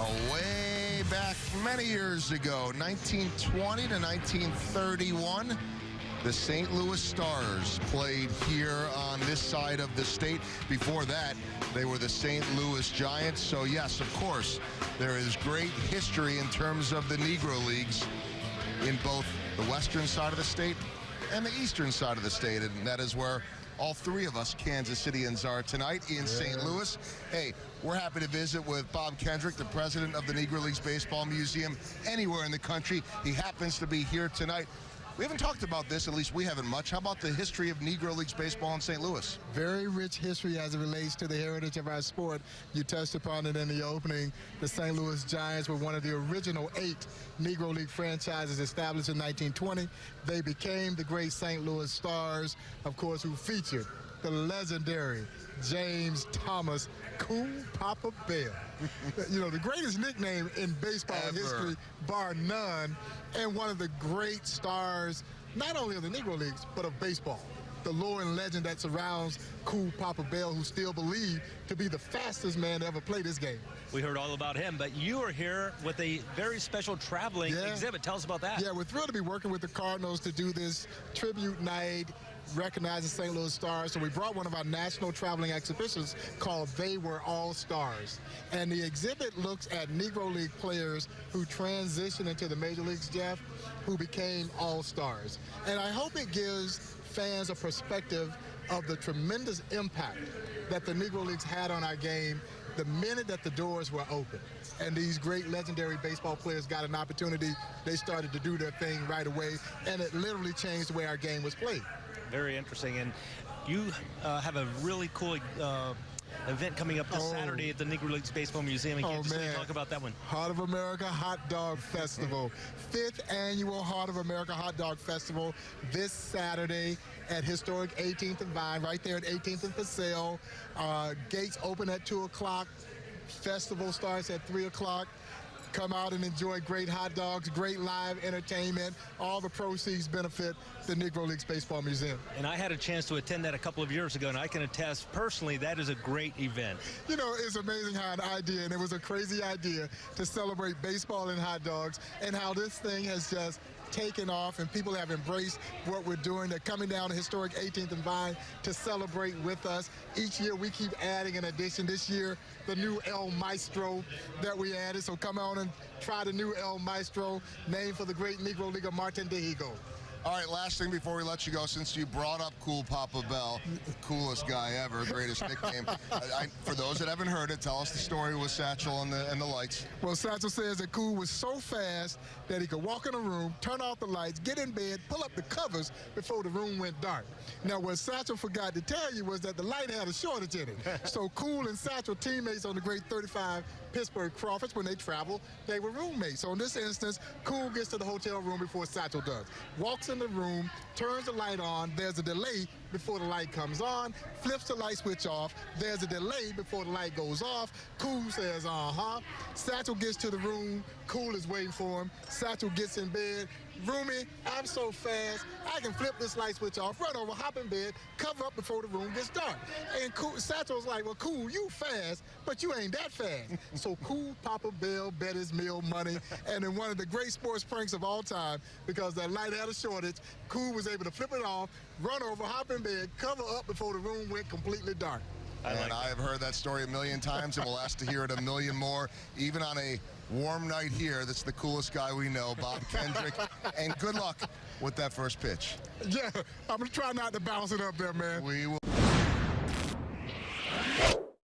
Way back many years ago, 1920 to 1931, the St. Louis Stars played here on this side of the state. Before that, they were the St. Louis Giants. So yes, of course, there is great history in terms of the Negro Leagues in both the western side of the state and the eastern side of the state, and that is where all three of us Kansas Cityans are tonight in St. Louis. Hey, we're happy to visit with Bob Kendrick, the president of the Negro Leagues Baseball Museum anywhere in the country. He happens to be here tonight. We haven't talked about this, at least we haven't much. How about the history of Negro Leagues baseball in St. Louis? Very rich history as it relates to the heritage of our sport. You touched upon it in the opening. The St. Louis Giants were one of the original 8 Negro League franchises established in 1920. They became the great St. Louis Stars, of course, who featured the legendary James Thomas Cool Papa Bell. You know, the greatest nickname in baseball history, bar none, and one of the great stars, not only of the Negro Leagues, but of baseball. The lore and legend that surrounds Cool Papa Bell, who still believed to be the fastest man to ever play this game. We heard all about him, but you are here with a very special traveling exhibit. Tell us about that. Yeah, we're thrilled to be working with the Cardinals to do this tribute night, recognizing St. Louis Stars. So we brought one of our national traveling exhibitions called They Were All Stars. And the exhibit looks at Negro League players who transitioned into the Major Leagues, Jeff, who became all-stars. And I hope it gives fans a perspective of the tremendous impact that the Negro Leagues had on our game the minute that the doors were open. And these great legendary baseball players got an opportunity. They started to do their thing right away, and it literally changed the way our game was played. Very interesting. And you have a really cool event coming up this Saturday at the Negro Leagues Baseball Museum. Can you talk about that one? Heart of America Hot Dog Festival. 5th annual Heart of America Hot Dog Festival this Saturday at historic 18th and Vine, right there at 18th and Paseo. Gates open at 2 o'clock. Festival starts at 3 o'clock. Come out and enjoy great hot dogs, great live entertainment. All the proceeds benefit the Negro Leagues Baseball Museum. And I had a chance to attend that a couple of years ago, and I can attest personally that is a great event. You know, it's amazing how an idea, and it was a crazy idea, to celebrate baseball and hot dogs, and how this thing has just taken off and people have embraced what we're doing. They're coming down to historic 18th and Vine to celebrate with us. Each year we keep adding an addition. This year, the new El Maestro that we added. So come on and try the new El Maestro, named for the great Negro Leaguer Martin Dihigo. All right, last thing before we let you go, since you brought up Cool Papa Bell, coolest guy ever, greatest nickname. For those that haven't heard it, tell us the story with Satchel and the lights. Well, Satchel says that Cool was so fast that he could walk in a room, turn off the lights, get in bed, pull up the covers before the room went dark. Now, what Satchel forgot to tell you was that the light had a shortage in it. So Cool and Satchel, teammates on the great 35 Pittsburgh Crawfords, when they traveled, they were roommates. So in this instance, Cool gets to the hotel room before Satchel does. Walks in the room, turns the light on, there's a delay before the light comes on, flips the light switch off, there's a delay before the light goes off. Cool says, Satchel gets to the room, Cool is waiting for him. Satchel gets in bed. Roomie, I'm so fast, I can flip this light switch off, run over, hop in bed, cover up before the room gets dark. And Satchel's like, well, Cool, you fast, but you ain't that fast. So Cool Papa Bell bet his meal money, and in one of the great sports pranks of all time, because that light had a shortage, Cool was able to flip it off, run over, hop in bed, cover up before the room went completely dark. And I have heard that story a million times, and we'll ask to hear it a million more, even on a warm night here. That's the coolest guy we know, Bob Kendrick. And good luck with that first pitch. Yeah, I'm going to try not to bounce it up there, man. We will.